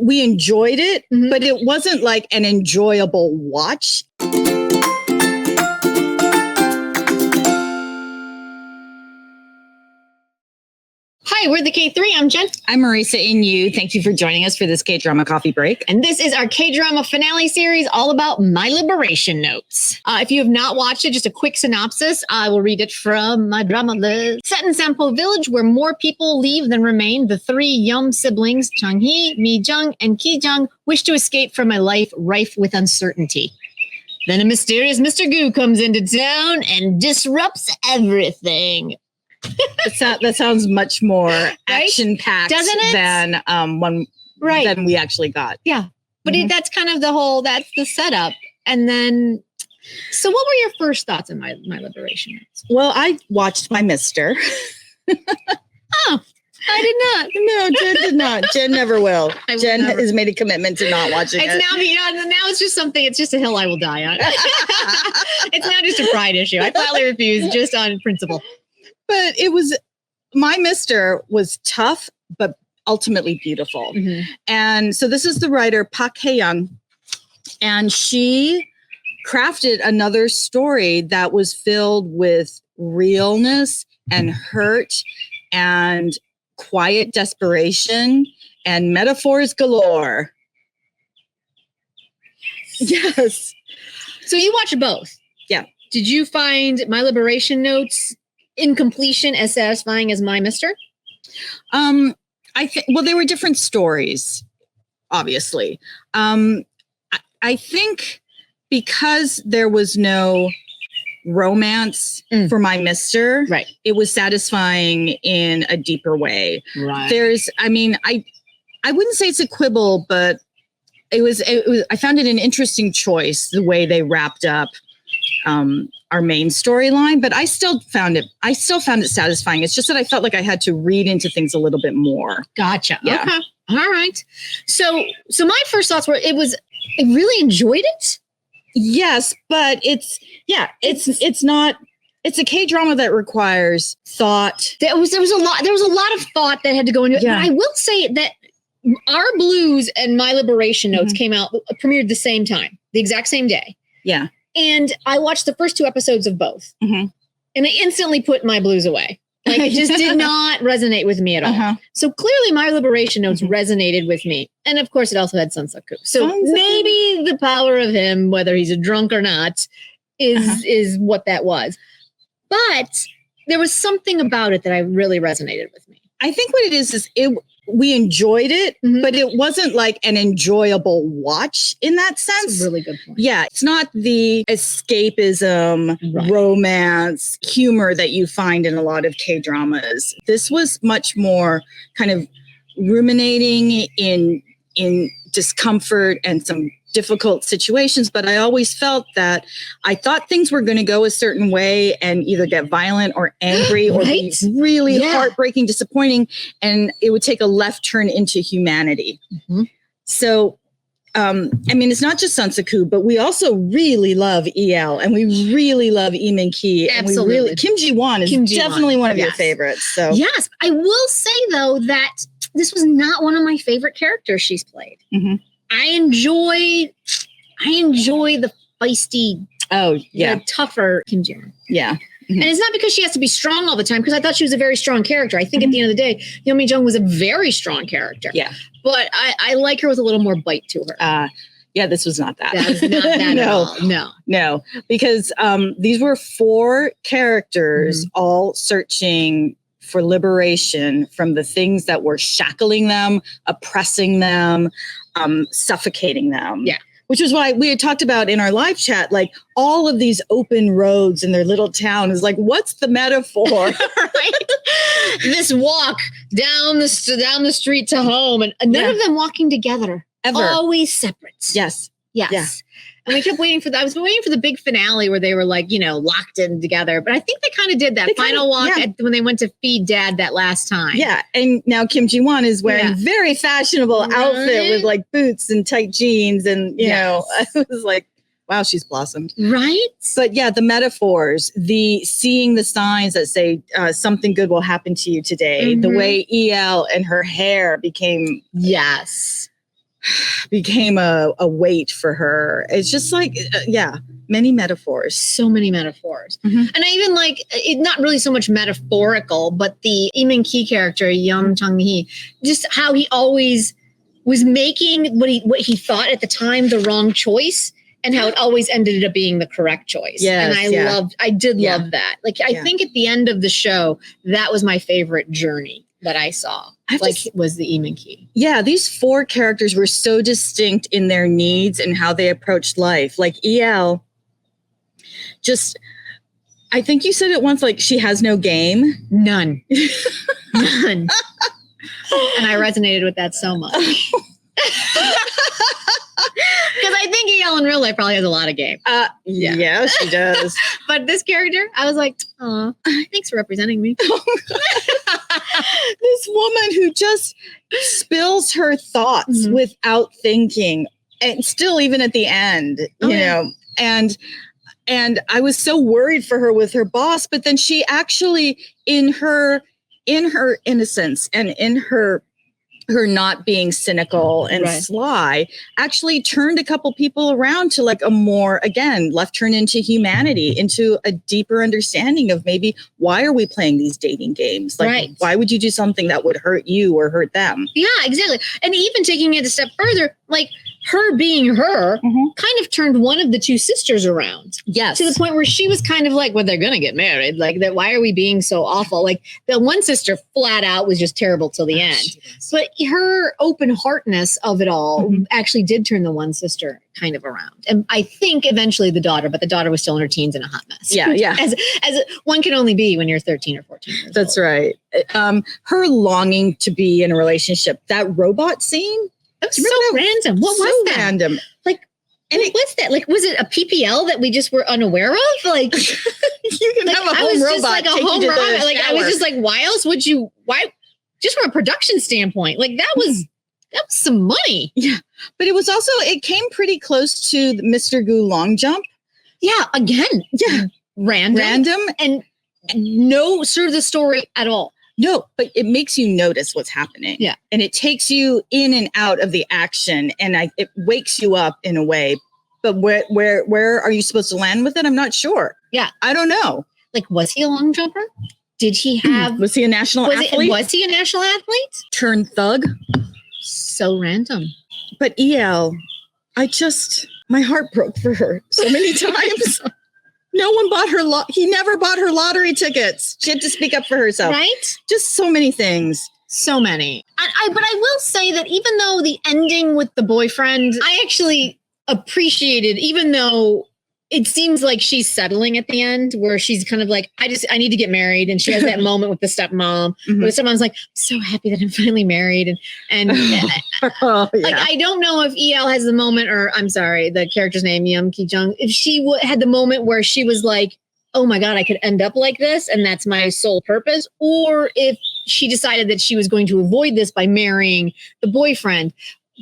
we enjoyed it, but it wasn't like an enjoyable watch. Hi, we're the K3. I'm Jenn. I'm Marisa and you. Thank you for joining us for this Kdrama Coffee Break. And this is our Kdrama finale series all about My Liberation Notes. If you have not watched it, just a quick synopsis. I will read it from my drama list. Set in Sanpo village, where more people leave than remain, the three Yeom siblings, Chang-hee, Mi-jung, and Ki-jung, wish to escape from a life rife with uncertainty. Then a mysterious Mr. Gu comes into town and disrupts everything. That sounds much more action-packed, doesn't it? Than than we actually got. Yeah, but that's kind of that's the setup. And then, so what were your first thoughts on my Liberation Notes? Well, I watched my Mister. Oh, I did not. No, Jenn did not. Jenn never will. Jenn has made a commitment to not watching it. Now it's just something. It's just a hill I will die on. It's now just a pride issue. I flatly refuse, just on principle. But my Mister was tough, but ultimately beautiful. And so this is the writer, Park Hae-young, and she crafted another story that was filled with realness and hurt and quiet desperation and metaphors galore. Yes. So you watched both? Yeah. Did you find My Liberation Notes in completion as satisfying as My Mister? Well, they were different stories, obviously. I think because there was no romance for My Mister, right, it was satisfying in a deeper way. Right. I wouldn't say it's a quibble, but it was I found it an interesting choice, the way they wrapped up our main storyline, but I still found it satisfying. It's just that I felt like I had to read into things a little bit more. Gotcha. Yeah. Okay. All right. So my first thoughts were I really enjoyed it. Yes, but it's not. It's a K-drama that requires thought. There was a lot of thought that had to go into it. Yeah. But I will say that Our Blues and My Liberation Notes premiered the same time, the exact same day. Yeah. And I watched the first two episodes of both. And I instantly put My Blues away. Like, it just did not resonate with me at all. So clearly My Liberation Notes resonated with me. And of course it also had Sukku. So maybe the power of him, whether he's a drunk or not, is what that was. But there was something about it that I really resonated with me. I think what it is we enjoyed it, but it wasn't like an enjoyable watch in that sense. That's a really good point. Yeah, it's not the escapism, romance, humor that you find in a lot of K-dramas. This was much more kind of ruminating in discomfort and some difficult situations, but I always felt that I thought things were going to go a certain way and either get violent or angry or be really heartbreaking, disappointing, and it would take a left turn into humanity. So, it's not just Sukku, but we also really love EL and we really love Lee Min-ki. Absolutely. And Kim Ji-won is definitely one of your favorites. So yes, I will say though that this was not one of my favorite characters she's played. I enjoy the feisty, the tougher Kim Ji-won. Yeah. And it's not because she has to be strong all the time, because I thought she was a very strong character. I think at the end of the day, Yeom Mi-jung was a very strong character. Yeah. But I like her with a little more bite to her. This was not that. That was not that at all. No, because these were four characters all searching for liberation from the things that were shackling them, oppressing them, suffocating them. Yeah. Which is why we had talked about in our live chat, like all of these open roads in their little town is like, what's the metaphor? Right? This walk down the street to home, and none of them walking together. Ever. Always separate. Yes. Yes. Yeah. And we kept waiting I was waiting for the big finale where they were like, locked in together. But I think they kind of did that final walk when they went to feed Dad that last time. Yeah. And now Kim Ji-won is wearing very fashionable outfit with like boots and tight jeans. And, I was like, wow, she's blossomed. Right. But yeah, the metaphors, the seeing the signs that say something good will happen to you today. The way EL and her hair became. Yes. became a weight for her. It's just like, many metaphors. So many metaphors. Mhm. And I even like it, not really so much metaphorical, but the Lee Ki character, Yeom Chang-hee, just how he always was making what he thought at the time the wrong choice, and how it always ended up being the correct choice. Yes, and I did love that. Like, I think at the end of the show, that was my favorite journey that I saw. Was the Lee Ki. Yeah, these 4 characters were so distinct in their needs and how they approached life. Like EL, I think you said it once, like she has no game. None. None. And I resonated with that so much. Because I think EL in real life probably has a lot of game. Yeah, she does. But this character, I was like, oh, thanks for representing me. This woman who just spills her thoughts without thinking, and still even at the end, you know, and I was so worried for her with her boss, but then she actually, in her innocence and in her not being cynical and sly, actually turned a couple people around to like a more, again, left turn into humanity, into a deeper understanding of maybe why are we playing these dating games? Like, why would you do something that would hurt you or hurt them? Yeah, exactly. And even taking it a step further, like her being her kind of turned one of the 2 sisters around. Yes. To the point where she was kind of like, well, they're going to get married. Like, that. Why are we being so awful? Like, the one sister flat out was just terrible till the end. But her open heartness of it all actually did turn the one sister kind of around. And I think eventually the daughter, but the daughter was still in her teens and a hot mess. Yeah, yeah. As one can only be when you're 13 or 14 years That's old. right. Her longing to be in a relationship, that robot scene. It was so random. What was that? Random. Like, and what was that? Like, was it a PPL that we just were unaware of? Like, you can have a I home was robot. Just like a take home you to the robot. Like, I was shower. just like, why else would you? Why? Just from a production standpoint, like that was some money. Yeah, but it was also, it came pretty close to the Mr. Goo long jump. Yeah, again, random, and no sort of the story at all. No, but it makes you notice what's happening. Yeah. And it takes you in and out of the action, and it wakes you up in a way. But where are you supposed to land with it? I'm not sure. Yeah. I don't know. Like, was he a long jumper? Did he have... Was he a national athlete? Was he a national athlete? Turned thug? So random. But EL, my heart broke for her so many times. No one bought her. He never bought her lottery tickets. She had to speak up for herself. Right? Just so many things. So many. But I will say that even though the ending with the boyfriend, I actually appreciated, even though it seems like she's settling at the end, where she's kind of like, I need to get married. And she has that moment with the stepmom, where the stepmom's like, I'm so happy that I'm finally married. And like, I don't know if EL has the moment, or I'm sorry, the character's name, Yeom Ki Jung, if she had the moment where she was like, oh my God, I could end up like this, and that's my sole purpose. Or if she decided that she was going to avoid this by marrying the boyfriend.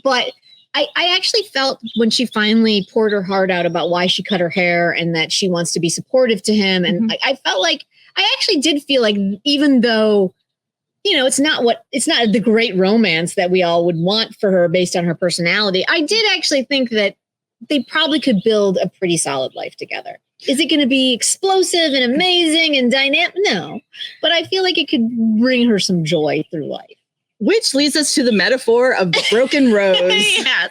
But I actually felt when she finally poured her heart out about why she cut her hair and that she wants to be supportive to him. And I felt like, I actually did feel like, even though, you know, it's not the great romance that we all would want for her based on her personality, I did actually think that they probably could build a pretty solid life together. Is it going to be explosive and amazing and dynamic? No, but I feel like it could bring her some joy through life. Which leads us to the metaphor of the broken rose. Yes.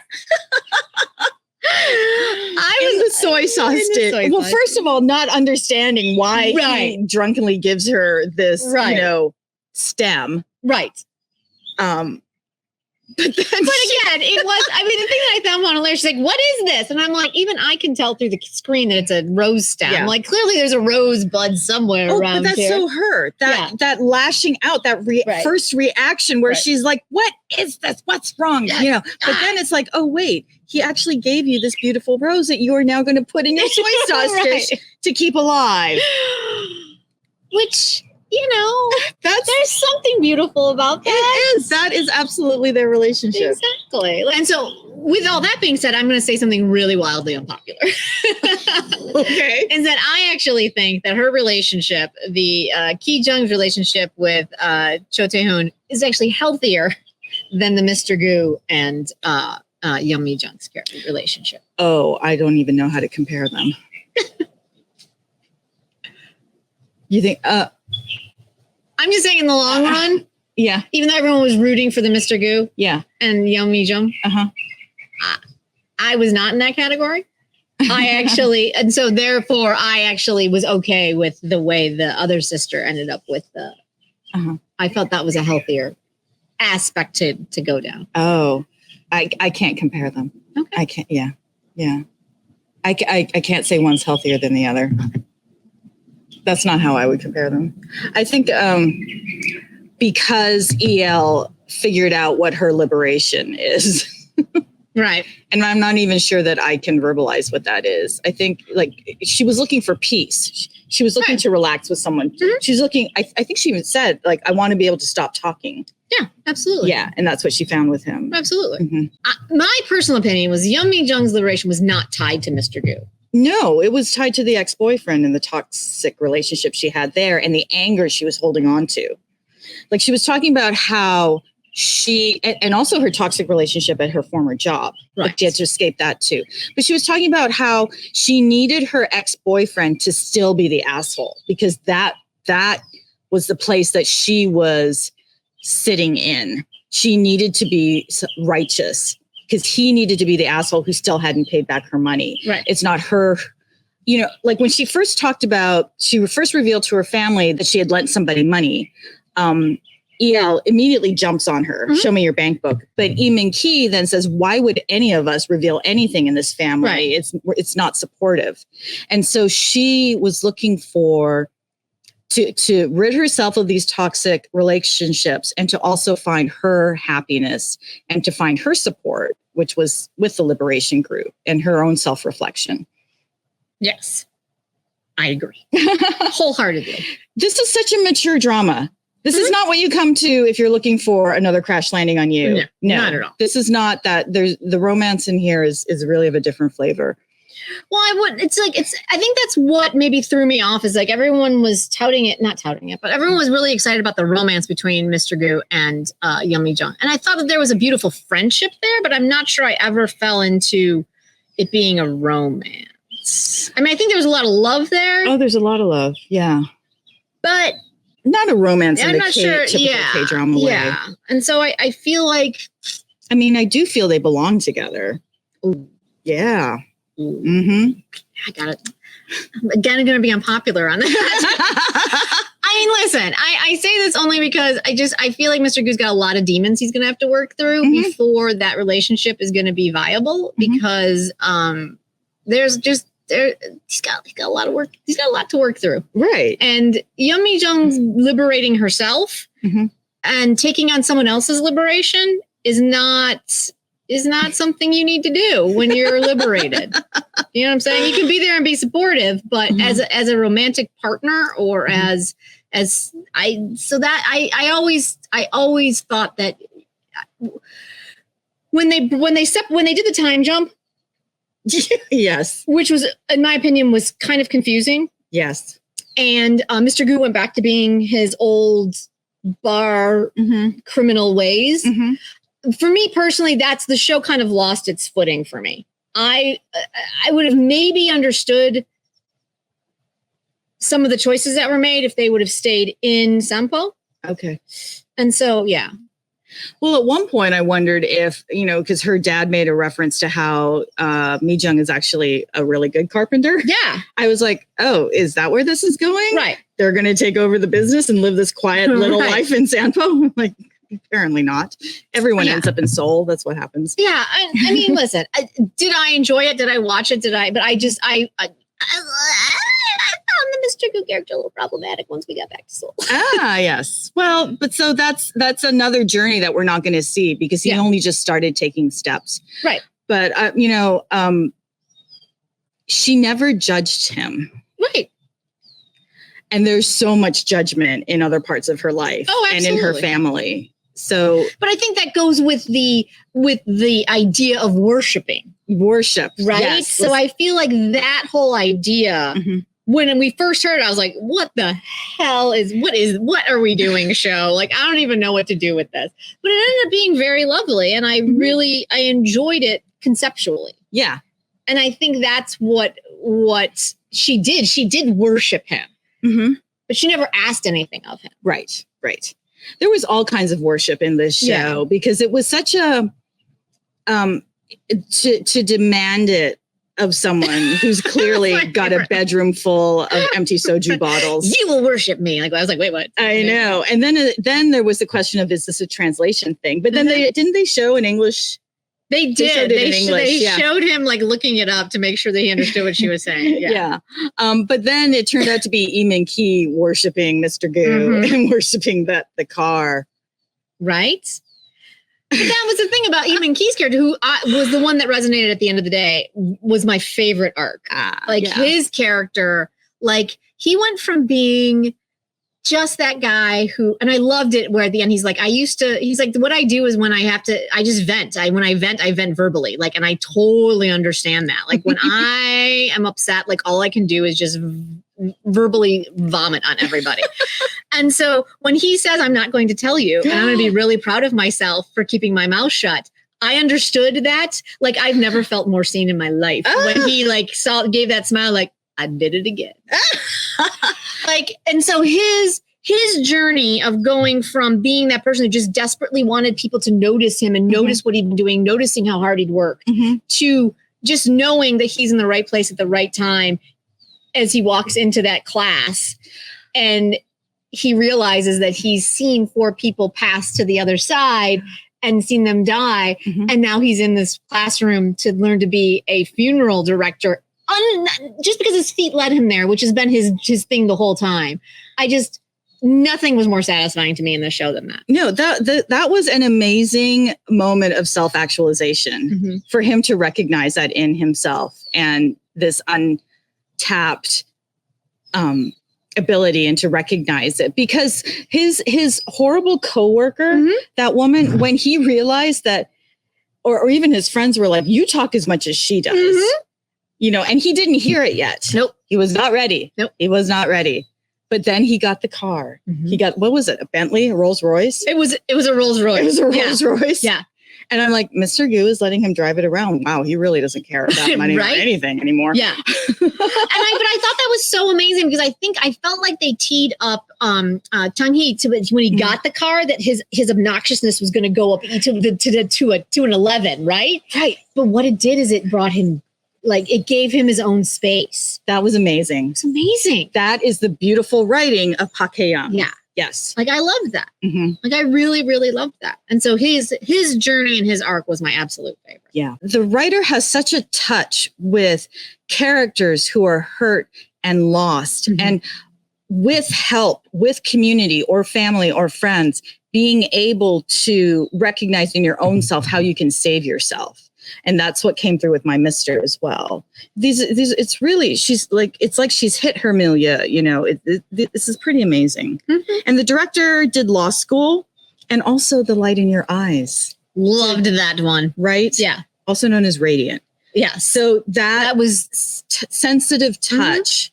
I was the soy sauce dish. Well, first of all, not understanding why he drunkenly gives her this, you know, stem. Right. But again, it was, I mean, the thing that I found on hilarious, she's like, what is this? And I'm like, even I can tell through the screen that it's a rose stem. Yeah. Like, clearly there's a rosebud somewhere around but that's here. So her. That lashing out, that first reaction where she's like, what is this? What's wrong? You know, but then it's like, oh, wait, he actually gave you this beautiful rose that you are now going to put in your soy sauce dish to keep alive. Which... you know, there's something beautiful about that. It is. That is absolutely their relationship. Exactly. And so, with all that being said, I'm going to say something really wildly unpopular. Okay. Is that I actually think that her relationship, the Ki Jung's relationship with Cho Tae-hoon, is actually healthier than the Mr. Goo and Yeom Mi-jung's relationship. Oh, I don't even know how to compare them. You think? I'm just saying in the long run. Yeah. Even though everyone was rooting for the Mr. Gu. Yeah. And Yeom Mi-jung. I was not in that category. And so therefore I actually was okay with the way the other sister ended up with the, I felt that was a healthier aspect to go down. Oh, I can't compare them. Okay. I can't. Yeah. Yeah. I can't say one's healthier than the other. That's not how I would compare them. I think because EL figured out what her liberation is. Right. And I'm not even sure that I can verbalize what that is. I think like she was looking for peace. She was looking to relax with someone. Mm-hmm. She's looking, I think she even said, like, I want to be able to stop talking. Yeah, absolutely. Yeah. And that's what she found with him. Absolutely. Mm-hmm. My personal opinion was Yeom Mi-jung's liberation was not tied to Mr. Gu. No, it was tied to the ex-boyfriend and the toxic relationship she had there and the anger she was holding on to. Like she was talking about how she, and also her toxic relationship at her former job. Right. Like she had to escape that too. But she was talking about how she needed her ex-boyfriend to still be the asshole because that was the place that she was sitting in. She needed to be righteous because he needed to be the asshole who still hadn't paid back her money. Right. It's not her. You know, like when she first she first revealed to her family that she had lent somebody money. EL immediately jumps on her. Show me your bank book. But Lee Min-ki then says, why would any of us reveal anything in this family? Right. It's not supportive. And so she was looking for to rid herself of these toxic relationships and to also find her happiness and to find her support, which was with the Liberation Group and her own self-reflection. Yes, I agree. Wholeheartedly. This is such a mature drama. This is not what you come to if you're looking for another Crash Landing on You. No, not at all. This is not that. There's the romance in here is really of a different flavor. Well, I think that's what maybe threw me off is like everyone was not touting it, but everyone was really excited about the romance between Mr. Gu and Yeom Mi-jung. And I thought that there was a beautiful friendship there, but I'm not sure I ever fell into it being a romance. I mean, I think there was a lot of love there. Oh, there's a lot of love. Yeah. But not a romance in I'm the not sure. typical K-drama way. Yeah. And so I feel like. I mean, I do feel they belong together. Ooh. Yeah. Mm-hmm. I got it. Again, I'm going to be unpopular on that. I mean, listen, I say this only because I feel like Mr. Gu's got a lot of demons he's going to have to work through before that relationship is going to be viable because he's got a lot of work. He's got a lot to work through. Right. And Yeom Mi-jung's liberating herself and taking on someone else's liberation is not something you need to do when you're liberated. You know what I'm saying? You can be there and be supportive, but as a romantic partner or I always thought that when they did the time jump, yes, which was, in my opinion, was kind of confusing. Yes. And Mr. Gu went back to being his old bar criminal ways. For me personally, the show kind of lost its footing for me. I would have maybe understood some of the choices that were made if they would have stayed in Sanpo. Okay. And so, yeah. Well, at one point I wondered if, because her dad made a reference to how Mi-jung is actually a really good carpenter. Yeah. I was like, oh, is that where this is going? Right. They're going to take over the business and live this quiet little life in Sanpo? Like, apparently not. Everyone ends up in Seoul. That's what happens. Yeah. I mean, listen, did I enjoy it? Did I watch it? But I found the Mr. Gu character a little problematic once we got back to Seoul. Yes. Well, but so that's another journey that we're not going to see because he only just started taking steps. Right. But, she never judged him. Right. And there's so much judgment in other parts of her life and in her family. So, but I think that goes with the idea of worship, right? Yes. So I feel like that whole idea when we first heard it, I was like, what the hell what are we doing show? Like, I don't even know what to do with this. But it ended up being very lovely. And I I enjoyed it conceptually. Yeah. And I think that's what she did. She did worship him, but she never asked anything of him. Right. There was all kinds of worship in this show because it was such a, to demand it of someone who's clearly got a bedroom full of empty soju bottles. You will worship me. Like, I was like, wait, what? I know. And then there was the question of, is this a translation thing? But then didn't they show in English? They did. They English, showed him like looking it up to make sure that he understood what she was saying. Yeah. But then it turned out to be Yeom Ki worshiping Mr. Goo and worshiping the car. Right. But that was the thing about Yeom Ki's character, who was the one that resonated at the end of the day, was my favorite arc. His character, like, he went from being just that guy who, and I loved it where at the end he's like, he's like, what I do is when I just vent. When I vent verbally. Like, and I totally understand that. Like, when I am upset, like, all I can do is just verbally vomit on everybody. And so when he says, I'm not going to tell you, and I'm going to be really proud of myself for keeping my mouth shut, I understood that. Like, I've never felt more seen in my life. When he like gave that smile, like, I did it again. Like, and so his journey of going from being that person who just desperately wanted people to notice him and notice what he'd been doing, noticing how hard he'd worked, to just knowing that he's in the right place at the right time as he walks into that class, and he realizes that he's seen 4 people pass to the other side and seen them die. And now he's in this classroom to learn to be a funeral director. Just because his feet led him there, which has been his thing the whole time. Nothing was more satisfying to me in this show than that. No, that was an amazing moment of self-actualization for him to recognize that in himself and this untapped ability, and to recognize it, because his horrible coworker, that woman, when he realized that, or even his friends were like, you talk as much as she does. You know, and he didn't hear it yet. Nope. He was not ready. Nope. He was not ready. But then he got the car. He got, what was it? A Bentley, a Rolls Royce? It was a Rolls Royce. It was a Rolls Royce. Yeah. And I'm like, Mr. Goo is letting him drive it around. Wow, he really doesn't care about money or anything anymore. Yeah. But I thought that was so amazing, because I felt like they teed up Chang-hee to when he got the car, that his obnoxiousness was going to go up to an 11, right? Right. But what it did is it brought him, like, it gave him his own space. That was amazing. It's amazing. That is the beautiful writing of Park Hae-young. Yeah. Yes. Like, I loved that. Like, I really, really loved that. And so his journey and his arc was my absolute favorite. Yeah. The writer has such a touch with characters who are hurt and lost, and with help, with community or family or friends, being able to recognize in your own self how you can save yourself. And that's what came through with my Mister as well. It's really, it's like she's hit her milieu, you know, this is pretty amazing. And the director did Law School, and also The Light in Your Eyes. Loved that one. Right? Yeah. Also known as Radiant. Yeah. So that was sensitive touch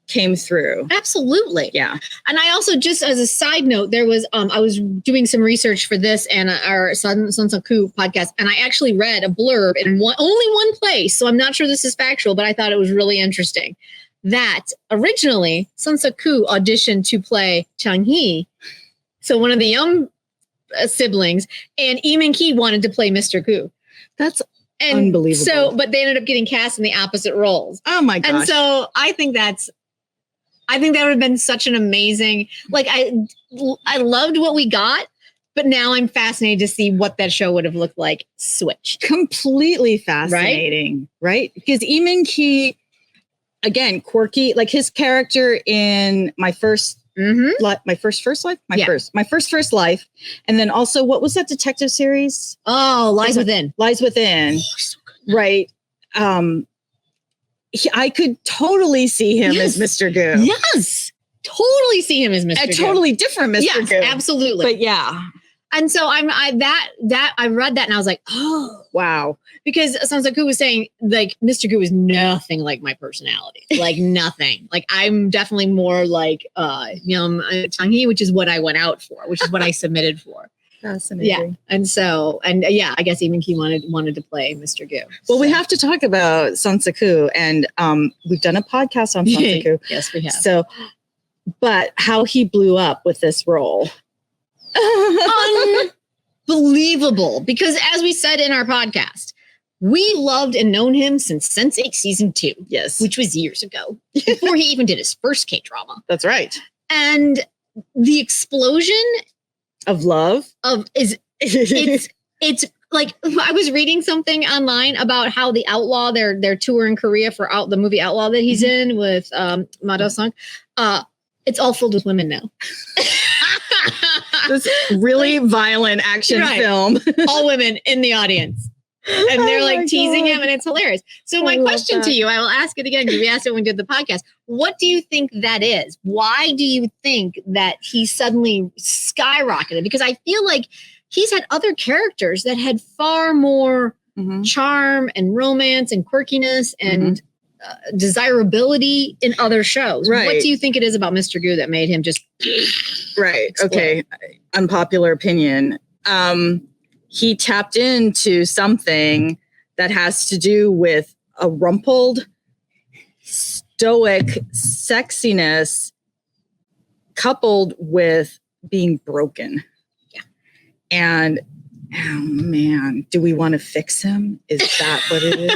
came through. Absolutely. Yeah. And I also, just as a side note, there was, I was doing some research for this and our Sukku podcast, and I actually read a blurb in only one place. So I'm not sure this is factual, but I thought it was really interesting that originally Sukku auditioned to play Chang-hee, so one of the young siblings, and Yeom Ki wanted to play Mr. Goo. That's unbelievable. So, but they ended up getting cast in the opposite roles. Oh my gosh. And so I think that would have been such an amazing, like, I loved what we got, but now I'm fascinated to see what that show would have looked like switched. Completely fascinating, right? Because Yeom Ki, again, quirky, like his character in my first life, my first life. And then also, what was that detective series? Oh, Lies Within. Lies Within. Oh, so good. Right. I could totally see him as Mr. Goo. Yes. Totally see him as Mr. Goo. A totally different Mr. Goo. Absolutely. But yeah. And so I read that and I was like, oh, Wow. Because Sukku was saying, like, Mr. Gu is nothing like my personality. Like, nothing. Like, I'm definitely more like Yeom Changhee, which is what I went out for, which is what I submitted for. Fascinating. Yeah. And I guess even he wanted to play Mr. Gu. Well, we have to talk about Sukku, and we've done a podcast on Sukku. Yes, we have. So, but how he blew up with this role. Unbelievable. Because as we said in our podcast, we loved and known him since Sense8 season 2. Yes. Which was years ago, before he even did his first K-drama. That's right. And the explosion of love it's like, I was reading something online about how the Outlaw, their tour in Korea for the movie Outlaw that he's in with Mado Sung, it's all filled with women now. This really violent action film. All women in the audience. And they're like teasing him, and it's hilarious. So my question to you, I will ask it again because we asked it when we did the podcast. What do you think that is? Why do you think that he suddenly skyrocketed? Because I feel like he's had other characters that had far more charm and romance and quirkiness and desirability in other shows. Right. What do you think it is about Mr. Gu that made him just explode? Okay. Unpopular opinion. He tapped into something that has to do with a rumpled, stoic sexiness coupled with being broken. Yeah. And oh man, do we want to fix him? Is that what it is?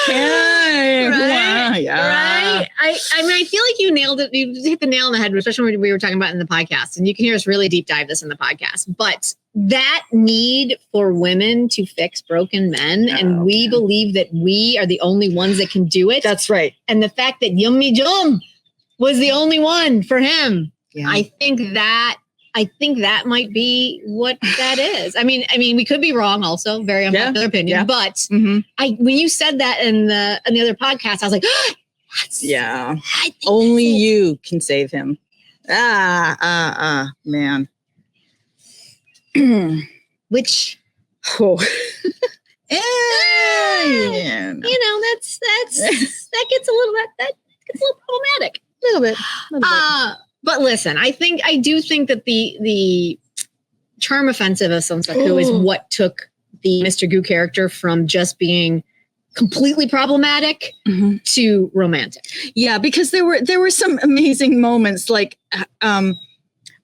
Okay. Right? Yeah. Right? I mean, I feel like you nailed it. You hit the nail on the head, especially when we were talking about it in the podcast. And you can hear us really deep dive this in the podcast. But that need for women to fix broken men, and we believe that we are the only ones that can do it. That's right. And the fact that Yeom was the only one for him, Yeah. I think that might be what that is. I mean, we could be wrong. Also, very unpopular opinion. Yeah. But when you said that in the other podcast, I was like, only you can save him. Man. Which, oh. you know, that gets a little problematic. A little bit. But listen, I do think that the charm offensive of Sukku is what took the Mr. Gu character from just being completely problematic to romantic. Yeah, because there were some amazing moments, like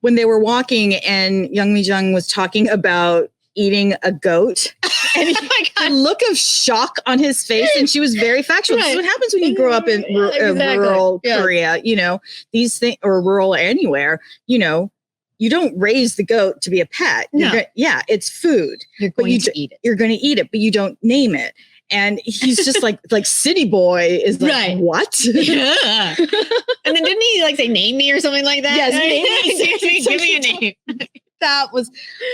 when they were walking and Young Mi-jung was talking about eating a goat, and the look of shock on his face, and she was very factual. Right. This is what happens when you grow up in rural Korea, you know, these things, or rural anywhere, you know, you don't raise the goat to be a pet. No. It's food. You're going to eat it. You're going to eat it, but you don't name it. And he's just like city boy is like, what? Yeah. And then didn't he say, name me or something like that? Yes. Give me a name. That was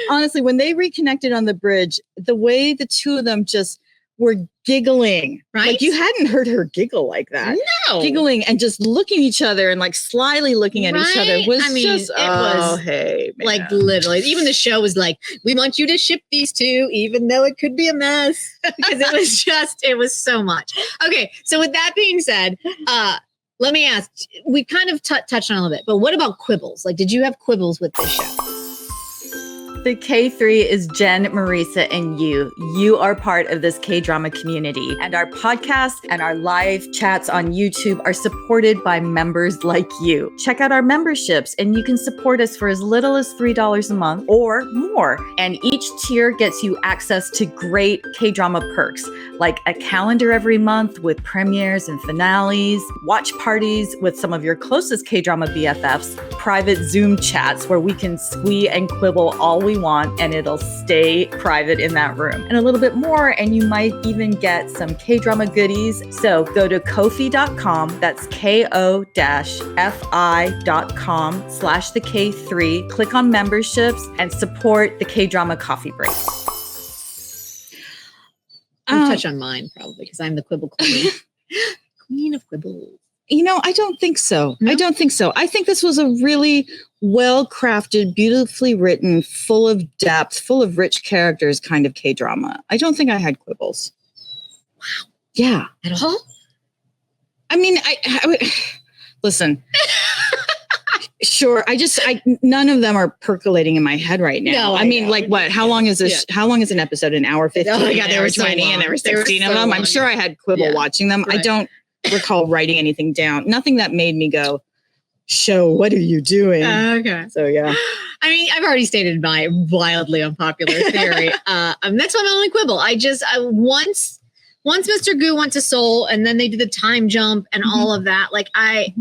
honestly, when they reconnected on the bridge, the way the two of them just were giggling, right? Like you hadn't heard her giggle like that. No. Giggling and just looking at each other and like slyly looking at each other was hey, man. Like literally, even the show was like, we want you to ship these two, even though it could be a mess, because it was so much. Okay. So with that being said, let me ask, we kind of touched on a little bit, but what about quibbles? Like, did you have quibbles with this show? The KThree is Jenn, Marisa, and you. You are part of this K-drama community, and our podcast and our live chats on YouTube are supported by members like you. Check out our memberships, and you can support us for as little as $3 a month or more. And each tier gets you access to great K-drama perks, like a calendar every month with premieres and finales, watch parties with some of your closest K-drama BFFs, private Zoom chats where we can squee and quibble all we want, and it'll stay private in that room, and a little bit more, and you might even get some K-drama goodies. So go to Ko-fi.com, that's ko-fi.com/the K3, click on memberships and support the Kdrama Coffee Break. I'll touch on mine probably because I'm the quibble queen. Queen of quibbles. I don't think so. No? I don't think so. I think this was a really well-crafted, beautifully written, full of depth, full of rich characters kind of K-drama. I don't think I had quibbles. Wow. Yeah. At all? I mean, I would listen. Sure. None of them are percolating in my head right now. No, I mean, know. like what? How long is this? Yeah. How long is an episode? An hour 15? Oh my God, an they hour were so 20, long. and there were They were 16 so of them. long. I'm sure I had quibble watching them. Right. I don't recall writing anything down. Nothing that made me go, show, what are you doing? Okay. So yeah. I mean, I've already stated my wildly unpopular theory. That's my only quibble. Once Mr. Goo went to Seoul and then they did the time jump and all of that, like I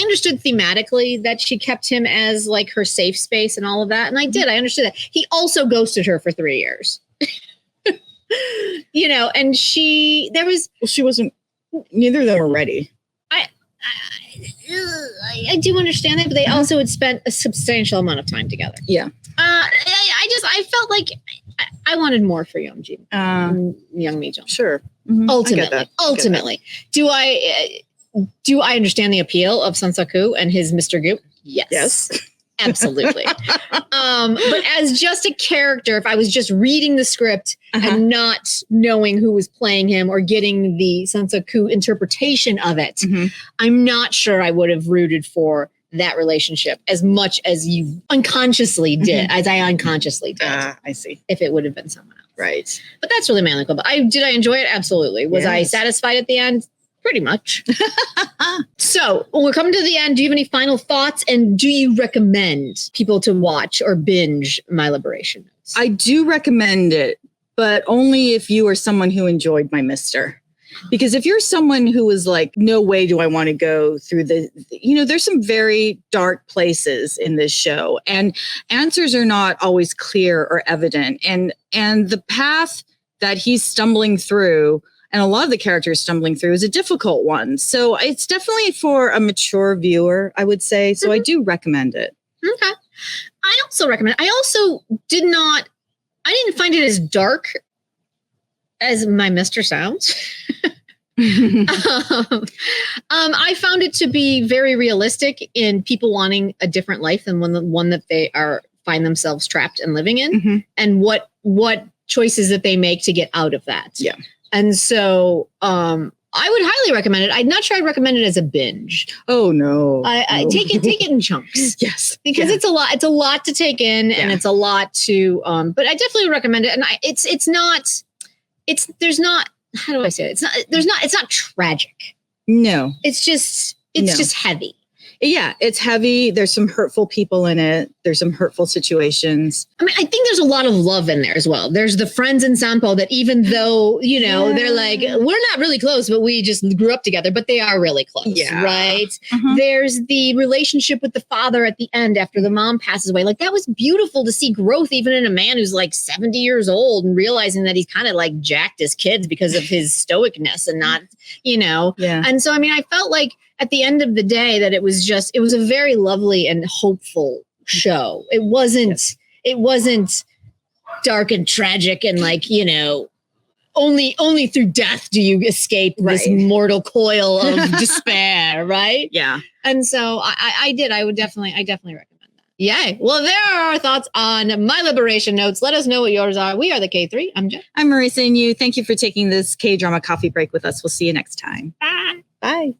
understood thematically that she kept him as like her safe space and all of that. And I understood that. He also ghosted her for 3 years. And she wasn't, neither of them were ready. I do understand that, but they also had spent a substantial amount of time together. Yeah. I felt like I wanted more for Young Mi-jung. Sure. Mm-hmm. Ultimately, do I understand the appeal of Sanpo and his Mr. Goop? Yes. Absolutely. But as just a character, if I was just reading the script and not knowing who was playing him or getting the Sanpo interpretation of it, I'm not sure I would have rooted for that relationship as much as you unconsciously did, as I unconsciously did. I see. If it would have been someone else. Right. But that's really my only quibble. Did I enjoy it? Absolutely. Was I satisfied at the end? Pretty much. So when we're coming to the end, do you have any final thoughts? And do you recommend people to watch or binge My Liberation Notes? I do recommend it, but only if you are someone who enjoyed My Mister. Because if you're someone who was like, no way do I want to go through there's some very dark places in this show and answers are not always clear or evident. And the path that he's stumbling through and a lot of the characters stumbling through is a difficult one. So it's definitely for a mature viewer, I would say. So I do recommend it. Okay. I also recommend it. I also didn't find it as dark as My Mister sounds. I found it to be very realistic in people wanting a different life than one that they find themselves trapped and living in, and what choices that they make to get out of that. Yeah. And so I would highly recommend it. I'm not sure I'd recommend it as a binge. Oh no. I take it in chunks. Yes. Because it's a lot. It's a lot to take in and it's a lot to but I definitely recommend it. And there's not how do I say it? It's not tragic. No. It's just heavy. Yeah, it's heavy. There's some hurtful people in it. There's some hurtful situations. I mean, I think there's a lot of love in there as well. There's the friends in Sanpo that even though, they're like, we're not really close, but we just grew up together, but they are really close, right? There's the relationship with the father at the end after the mom passes away. Like, that was beautiful to see growth even in a man who's like 70 years old and realizing that he's kind of like jacked his kids because of his stoicness and not, Yeah. And so, I mean, I felt like at the end of the day that it was a very lovely and hopeful show. It wasn't dark and tragic and like, only through death do you escape this mortal coil of despair, right? Yeah. And so I definitely recommend that. Yay. Well, there are our thoughts on My Liberation Notes. Let us know what yours are. We are the KThree. I'm Jenn. I'm Marisa, and you. Thank you for taking this Kdrama coffee break with us. We'll see you next time. Bye. Bye.